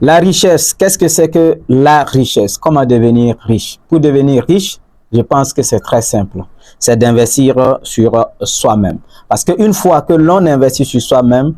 La richesse, qu'est-ce que c'est que la richesse? Comment devenir riche? Pour devenir riche, je pense que c'est très simple. C'est d'investir sur soi-même. Parce qu'une fois que l'on investit sur soi-même,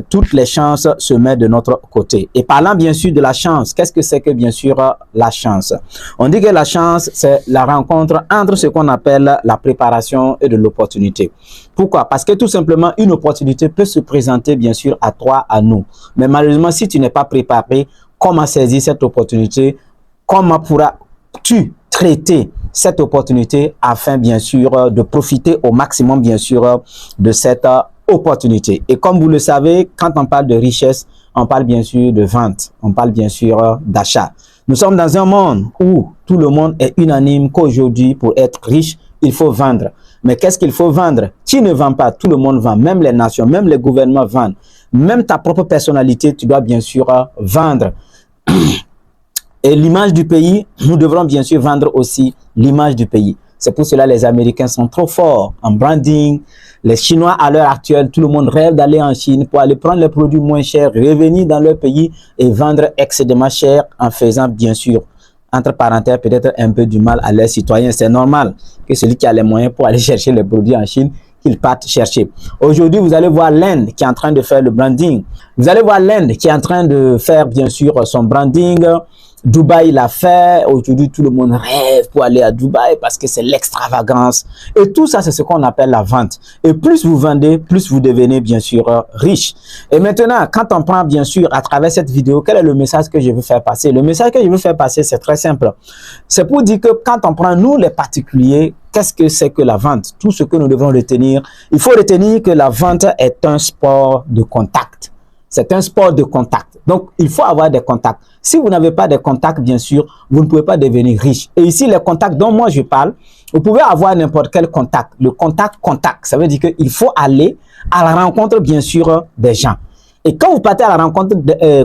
toutes les chances se mettent de notre côté. Et parlant bien sûr de la chance, qu'est-ce que c'est que bien sûr la chance? On dit que la chance, c'est la rencontre entre ce qu'on appelle la préparation et de l'opportunité. Pourquoi? Parce que tout simplement, une opportunité peut se présenter bien sûr à toi, à nous. Mais malheureusement, si tu n'es pas préparé, comment saisir cette opportunité? Comment pourras-tu traiter cette opportunité afin bien sûr de profiter au maximum bien sûr de cette opportunité? Et comme vous le savez, quand on parle de richesse, on parle bien sûr de vente, on parle bien sûr d'achat. Nous sommes dans un monde où tout le monde est unanime qu'aujourd'hui, pour être riche, il faut vendre. Mais qu'est-ce qu'il faut vendre? Qui ne vend pas? Tout le monde vend, même les nations, même les gouvernements vendent. Même ta propre personnalité, tu dois bien sûr vendre. Et l'image du pays, nous devrons bien sûr vendre aussi l'image du pays. C'est pour cela que les Américains sont trop forts en branding. Les Chinois, à l'heure actuelle, tout le monde rêve d'aller en Chine pour aller prendre les produits moins chers, revenir dans leur pays et vendre excédemment cher en faisant bien sûr, entre parenthèses, peut-être un peu du mal à leurs citoyens. C'est normal que celui qui a les moyens pour aller chercher les produits en Chine, qu'il parte chercher. Aujourd'hui, vous allez voir l'Inde qui est en train de faire le branding. Vous allez voir l'Inde qui est en train de faire bien sûr son branding. Dubaï l'a fait. Aujourd'hui, tout le monde rêve pour aller à Dubaï parce que c'est l'extravagance. Et tout ça, c'est ce qu'on appelle la vente. Et plus vous vendez, plus vous devenez bien sûr riche. Et maintenant, quand on prend bien sûr à travers cette vidéo, quel est le message que je veux faire passer? Le message que je veux faire passer, c'est très simple. C'est pour dire que quand on prend nous les particuliers, qu'est-ce que c'est que la vente? Tout ce que nous devons retenir. Il faut retenir que la vente est un sport de contact. C'est un sport de contact. Donc, il faut avoir des contacts. Si vous n'avez pas de contacts, bien sûr, vous ne pouvez pas devenir riche. Et ici, les contacts dont moi je parle, vous pouvez avoir n'importe quel contact. Le contact, ça veut dire qu'il faut aller à la rencontre, bien sûr, des gens. Et quand vous partez à la rencontre,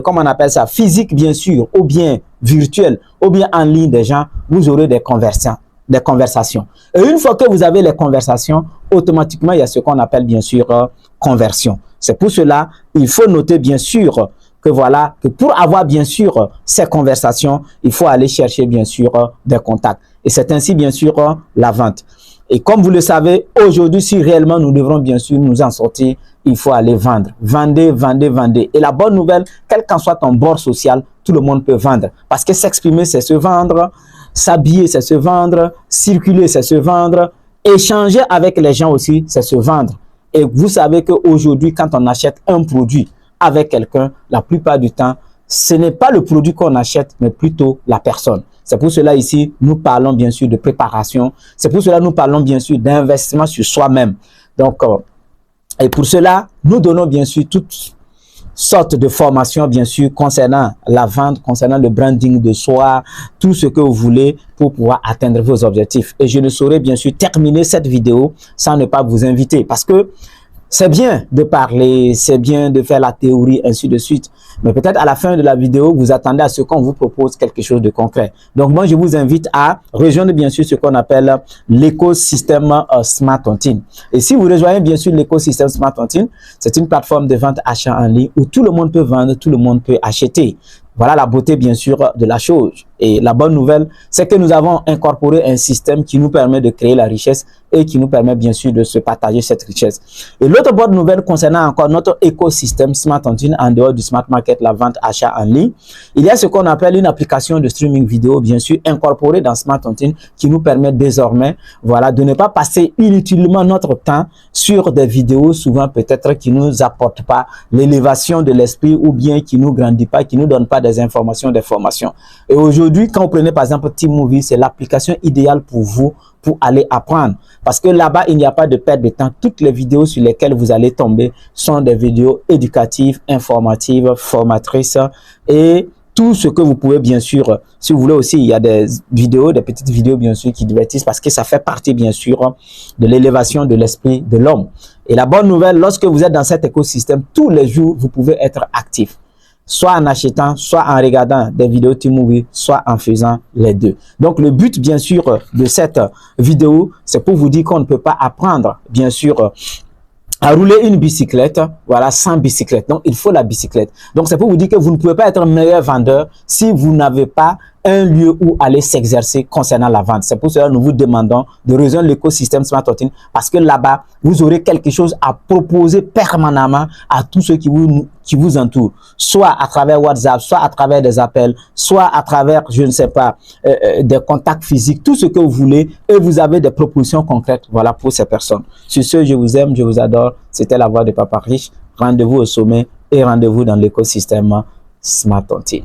comment on appelle ça, physique, bien sûr, ou bien virtuelle, ou bien en ligne des gens, vous aurez des conversations. Et une fois que vous avez les conversations, automatiquement, il y a ce qu'on appelle, bien sûr, conversion. C'est pour cela, il faut noter, bien sûr, que voilà, que pour avoir bien sûr ces conversations, il faut aller chercher bien sûr des contacts. Et c'est ainsi bien sûr la vente. Et comme vous le savez, aujourd'hui, si réellement nous devrons bien sûr nous en sortir, il faut aller vendre. Vendez, vendez, vendez. Et la bonne nouvelle, quel qu'en soit ton bord social, tout le monde peut vendre. Parce que s'exprimer, c'est se vendre. S'habiller, c'est se vendre. Circuler, c'est se vendre. Échanger avec les gens aussi, c'est se vendre. Et vous savez qu'aujourd'hui, quand on achète un produit avec quelqu'un, la plupart du temps, ce n'est pas le produit qu'on achète, mais plutôt la personne. C'est pour cela ici, nous parlons bien sûr de préparation. C'est pour cela nous parlons bien sûr d'investissement sur soi-même. Donc, et pour cela, nous donnons bien sûr toutes sortes de formations, bien sûr, concernant la vente, concernant le branding de soi, tout ce que vous voulez pour pouvoir atteindre vos objectifs. Et je ne saurais bien sûr terminer cette vidéo sans ne pas vous inviter parce que c'est bien de parler, c'est bien de faire la théorie, ainsi de suite. Mais peut-être à la fin de la vidéo, vous attendez à ce qu'on vous propose quelque chose de concret. Donc moi, je vous invite à rejoindre bien sûr ce qu'on appelle l'écosystème Smart On Team. Et si vous rejoignez bien sûr l'écosystème Smart On Team, c'est une plateforme de vente achat en ligne où tout le monde peut vendre, tout le monde peut acheter. Voilà la beauté bien sûr de la chose. Et la bonne nouvelle, c'est que nous avons incorporé un système qui nous permet de créer la richesse et qui nous permet bien sûr de se partager cette richesse. Et l'autre bonne nouvelle concernant encore notre écosystème Smart On Team en dehors du Smart Market, la vente achat en ligne, il y a ce qu'on appelle une application de streaming vidéo bien sûr incorporée dans Smart On Team qui nous permet désormais voilà, de ne pas passer inutilement notre temps sur des vidéos souvent peut-être qui ne nous apportent pas l'élévation de l'esprit ou bien qui ne nous grandit pas, qui ne nous donnent pas des informations, des formations. Et aujourd'hui, quand vous prenez par exemple T-Movie, c'est l'application idéale pour vous pour aller apprendre. Parce que là-bas, il n'y a pas de perte de temps. Toutes les vidéos sur lesquelles vous allez tomber sont des vidéos éducatives, informatives, formatrices et tout ce que vous pouvez bien sûr, si vous voulez aussi, il y a des vidéos, des petites vidéos bien sûr qui divertissent parce que ça fait partie bien sûr de l'élévation de l'esprit de l'homme. Et la bonne nouvelle, lorsque vous êtes dans cet écosystème, tous les jours, vous pouvez être actif. Soit en achetant, soit en regardant des vidéos T-Movie, soit en faisant les deux. Donc, le but, bien sûr, de cette vidéo, c'est pour vous dire qu'on ne peut pas apprendre, bien sûr, à rouler une bicyclette, voilà, sans bicyclette. Donc, il faut la bicyclette. Donc, c'est pour vous dire que vous ne pouvez pas être un meilleur vendeur si vous n'avez pas un lieu où aller s'exercer concernant la vente. C'est pour cela que nous vous demandons de rejoindre l'écosystème Smart Hunting parce que là-bas, vous aurez quelque chose à proposer permanemment à tous ceux qui vous entourent. Soit à travers WhatsApp, soit à travers des appels, soit à travers, je ne sais pas, des contacts physiques, tout ce que vous voulez et vous avez des propositions concrètes, voilà, pour ces personnes. Sur ce, je vous aime, je vous adore. C'était la voix de Papa Riche. Rendez-vous au sommet et rendez-vous dans l'écosystème Smart Hunting.